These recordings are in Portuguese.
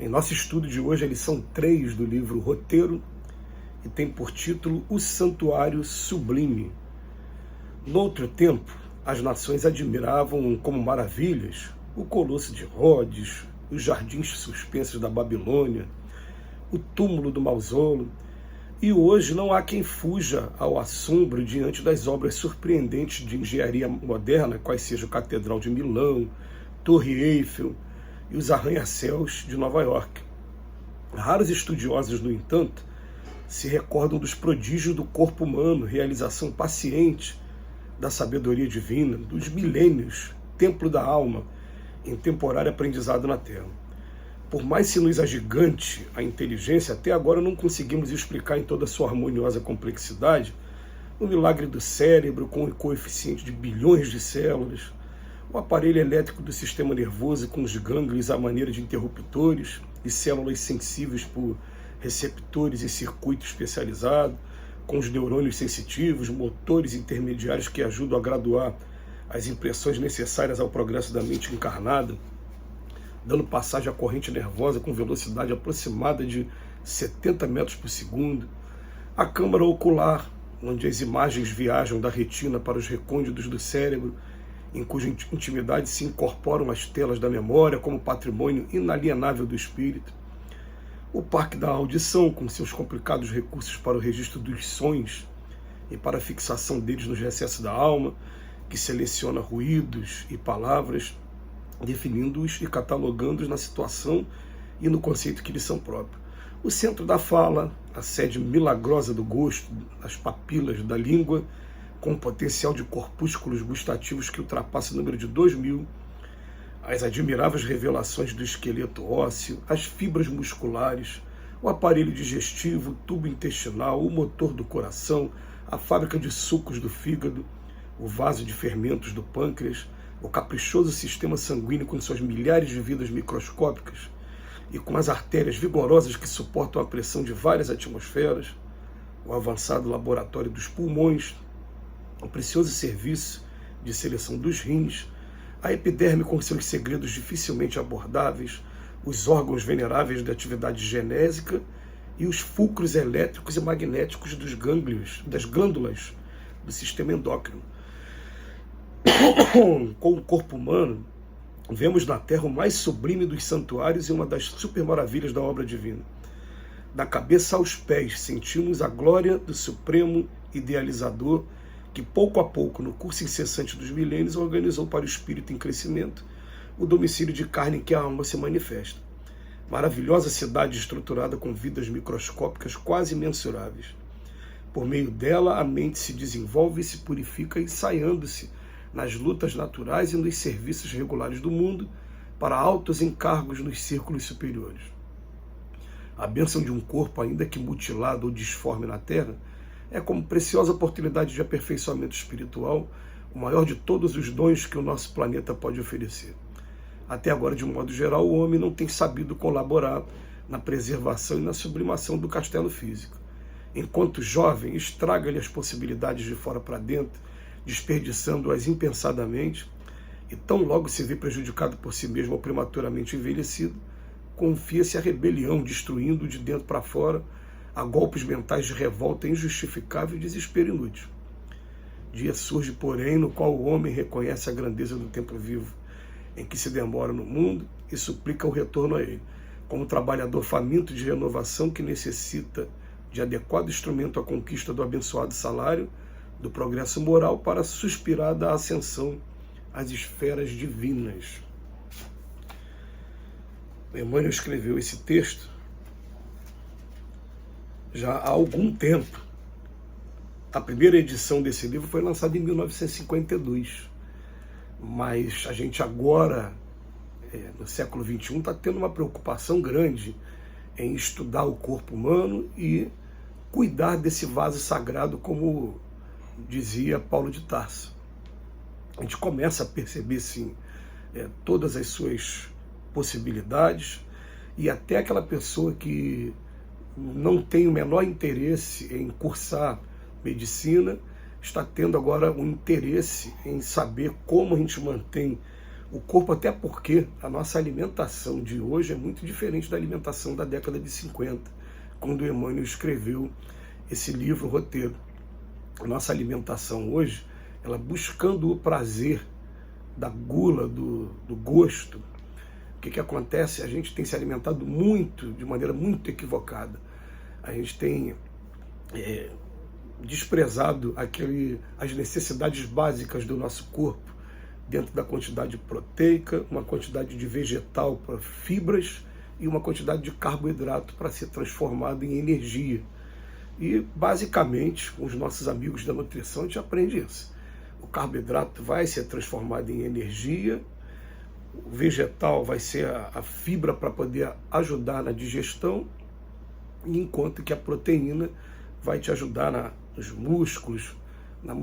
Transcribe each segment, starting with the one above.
Em nosso estudo de hoje, a lição 3 do livro Roteiro, e tem por título O Santuário Sublime. Noutro tempo, as nações admiravam como maravilhas o Colosso de Rhodes, os jardins suspensos da Babilônia, o túmulo do mausoléu, e hoje não há quem fuja ao assombro diante das obras surpreendentes de engenharia moderna, quais sejam a Catedral de Milão, Torre Eiffel e os arranha-céus de Nova York. Raros estudiosos, no entanto, se recordam dos prodígios do corpo humano, realização paciente da sabedoria divina, dos milênios, templo da alma, em temporário aprendizado na Terra. Por mais se nos agigante a inteligência, até agora não conseguimos explicar em toda a sua harmoniosa complexidade o milagre do cérebro com o coeficiente de bilhões de células, o aparelho elétrico do sistema nervoso com os gânglios à maneira de interruptores e células sensíveis por receptores e circuito especializado, com os neurônios sensitivos, motores intermediários que ajudam a graduar as impressões necessárias ao progresso da mente encarnada, dando passagem à corrente nervosa com velocidade aproximada de 70 metros por segundo, a câmara ocular, onde as imagens viajam da retina para os recônditos do cérebro, em cuja intimidade se incorporam as telas da memória como patrimônio inalienável do espírito, o parque da audição, com seus complicados recursos para o registro dos sons e para a fixação deles nos recessos da alma, que seleciona ruídos e palavras, definindo-os e catalogando-os na situação e no conceito que lhes são próprios. O centro da fala, a sede milagrosa do gosto, as papilas da língua, com um potencial de corpúsculos gustativos que ultrapassa o número de 2000, as admiráveis revelações do esqueleto ósseo, as fibras musculares, o aparelho digestivo, o tubo intestinal, o motor do coração, a fábrica de sucos do fígado, o vaso de fermentos do pâncreas, o caprichoso sistema sanguíneo com suas milhares de vidas microscópicas e com as artérias vigorosas que suportam a pressão de várias atmosferas, o avançado laboratório dos pulmões, o precioso serviço de seleção dos rins, a epiderme com seus segredos dificilmente abordáveis, os órgãos veneráveis da atividade genésica e os fulcros elétricos e magnéticos dos gânglios, das glândulas do sistema endócrino. Com o corpo humano, vemos na Terra o mais sublime dos santuários e uma das supermaravilhas da obra divina. Da cabeça aos pés, sentimos a glória do Supremo Idealizador, que pouco a pouco, no curso incessante dos milênios, organizou para o espírito em crescimento o domicílio de carne em que a alma se manifesta. Maravilhosa cidade estruturada com vidas microscópicas quase imensuráveis. Por meio dela, a mente se desenvolve e se purifica, ensaiando-se nas lutas naturais e nos serviços regulares do mundo para altos encargos nos círculos superiores. A bênção de um corpo, ainda que mutilado ou disforme na Terra, é como preciosa oportunidade de aperfeiçoamento espiritual, o maior de todos os dons que o nosso planeta pode oferecer. Até agora, de um modo geral, o homem não tem sabido colaborar na preservação e na sublimação do castelo físico. Enquanto jovem, estraga-lhe as possibilidades de fora para dentro, desperdiçando-as impensadamente, e tão logo se vê prejudicado por si mesmo ou prematuramente envelhecido, confia-se à rebelião, destruindo de dentro para fora, a golpes mentais de revolta injustificável e desespero inútil. Dia surge, porém, no qual o homem reconhece a grandeza do tempo vivo, em que se demora no mundo e suplica o retorno a ele, como trabalhador faminto de renovação que necessita de adequado instrumento à conquista do abençoado salário, do progresso moral para suspirar da ascensão às esferas divinas. Emmanuel escreveu esse texto já há algum tempo. A primeira edição desse livro foi lançada em 1952, mas a gente agora, no século XXI, está tendo uma preocupação grande em estudar o corpo humano e cuidar desse vaso sagrado, como dizia Paulo de Tarso. A gente começa a perceber, sim, todas as suas possibilidades, e até aquela pessoa que não tem o menor interesse em cursar medicina está tendo agora um interesse em saber como a gente mantém o corpo, até porque a nossa alimentação de hoje é muito diferente da alimentação da década de 50, quando Emmanuel escreveu esse livro Roteiro. A nossa alimentação hoje, ela buscando o prazer da gula, do gosto. O que acontece? A gente tem se alimentado muito, de maneira muito equivocada. A gente tem desprezado as necessidades básicas do nosso corpo, dentro da quantidade proteica, uma quantidade de vegetal para fibras e uma quantidade de carboidrato para ser transformado em energia. E, basicamente, com os nossos amigos da nutrição, a gente aprende isso. O carboidrato vai ser transformado em energia, o vegetal vai ser a fibra para poder ajudar na digestão, enquanto que a proteína vai te ajudar nos músculos, na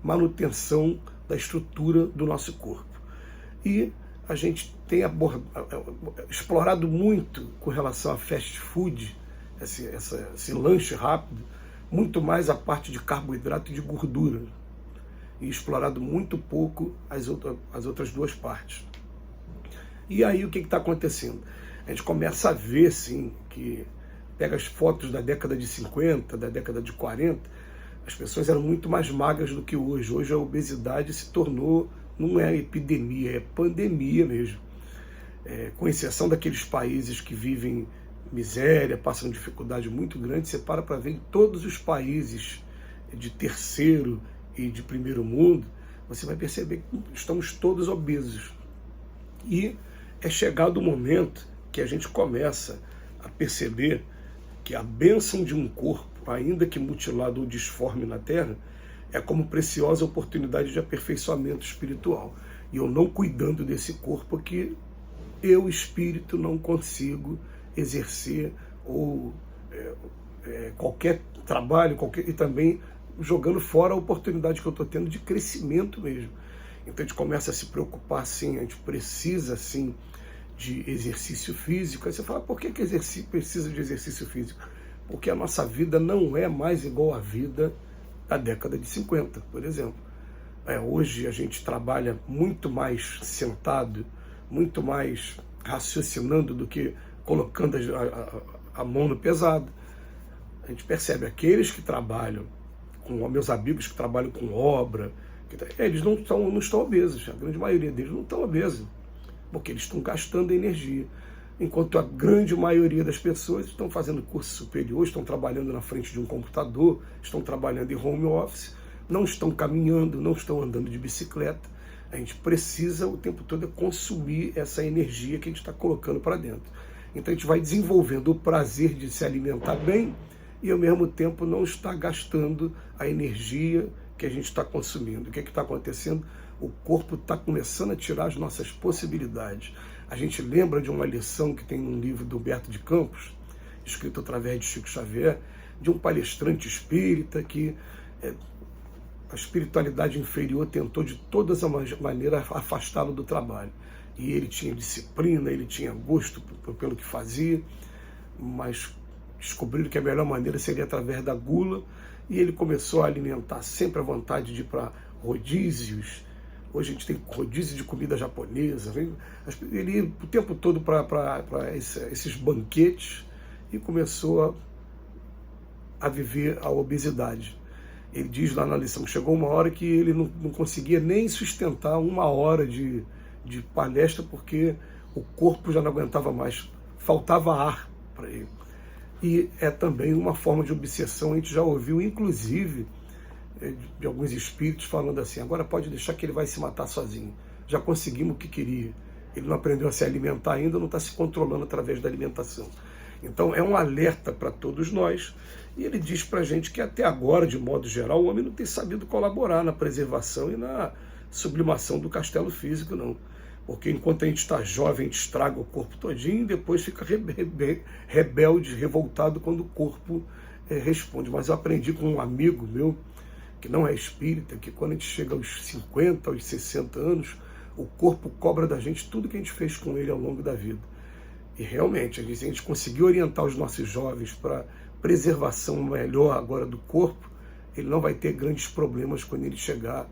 manutenção da estrutura do nosso corpo. E a gente tem explorado muito com relação a fast food, esse lanche rápido, muito mais a parte de carboidrato e de gordura, e explorado muito pouco as outras duas partes. E aí o que está acontecendo? A gente começa a ver, sim, que pega as fotos da década de 50, da década de 40, as pessoas eram muito mais magras do que hoje. Hoje a obesidade se tornou, não é epidemia, é pandemia mesmo. Com exceção daqueles países que vivem miséria, passam dificuldade muito grande, você para ver em todos os países de terceiro e de primeiro mundo, você vai perceber que estamos todos obesos. E é chegado o momento que a gente começa a perceber que a bênção de um corpo, ainda que mutilado ou disforme na Terra, é como preciosa oportunidade de aperfeiçoamento espiritual. E eu não cuidando desse corpo aqui, eu, espírito, não consigo exercer ou qualquer trabalho, e também jogando fora a oportunidade que eu estou tendo de crescimento mesmo. Então a gente começa a se preocupar, sim, a gente precisa, sim, de exercício físico. Aí você fala, por que precisa de exercício físico? Porque a nossa vida não é mais igual à vida da década de 50, por exemplo. Hoje a gente trabalha muito mais sentado, muito mais raciocinando do que colocando a mão no pesado. A gente percebe aqueles que trabalham, com meus amigos que trabalham com obra, eles não estão obesos, a grande maioria deles não estão obesos, porque eles estão gastando energia, enquanto a grande maioria das pessoas estão fazendo curso superior, estão trabalhando na frente de um computador, estão trabalhando em home office, não estão caminhando, não estão andando de bicicleta. A gente precisa o tempo todo consumir essa energia que a gente está colocando para dentro. Então a gente vai desenvolvendo o prazer de se alimentar bem e ao mesmo tempo não está gastando a energia que a gente está consumindo. O que está acontecendo? O corpo está começando a tirar as nossas possibilidades. A gente lembra de uma lição que tem num livro do Humberto de Campos, escrito através de Chico Xavier, de um palestrante espírita que a espiritualidade inferior tentou de todas as maneiras afastá-lo do trabalho. E ele tinha disciplina, ele tinha gosto pelo que fazia, mas descobriram que a melhor maneira seria através da gula, e ele começou a alimentar sempre a vontade de ir para rodízios. Hoje a gente tem rodízio de comida japonesa. Ele ia o tempo todo para esses banquetes e começou a viver a obesidade. Ele diz lá na lição, chegou uma hora que ele não conseguia nem sustentar 1 hora de palestra, porque o corpo já não aguentava mais, faltava ar para ele. E é também uma forma de obsessão, a gente já ouviu, inclusive, de alguns espíritos falando assim, agora pode deixar que ele vai se matar sozinho, já conseguimos o que queria, ele não aprendeu a se alimentar ainda, não está se controlando através da alimentação. Então é um alerta para todos nós, e ele diz para a gente que até agora, de modo geral, o homem não tem sabido colaborar na preservação e na sublimação do castelo físico, não. Porque enquanto a gente está jovem, a gente estraga o corpo todinho e depois fica rebelde, revoltado quando o corpo responde. Mas eu aprendi com um amigo meu, que não é espírita, que quando a gente chega aos 50, aos 60 anos, o corpo cobra da gente tudo que a gente fez com ele ao longo da vida. E realmente, a gente conseguiu orientar os nossos jovens para preservação melhor agora do corpo, ele não vai ter grandes problemas quando ele chegar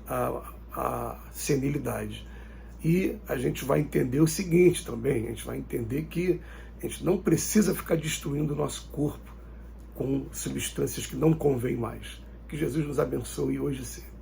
à senilidade. E a gente vai entender o seguinte também, a gente vai entender que a gente não precisa ficar destruindo o nosso corpo com substâncias que não convêm mais. Que Jesus nos abençoe hoje e sempre.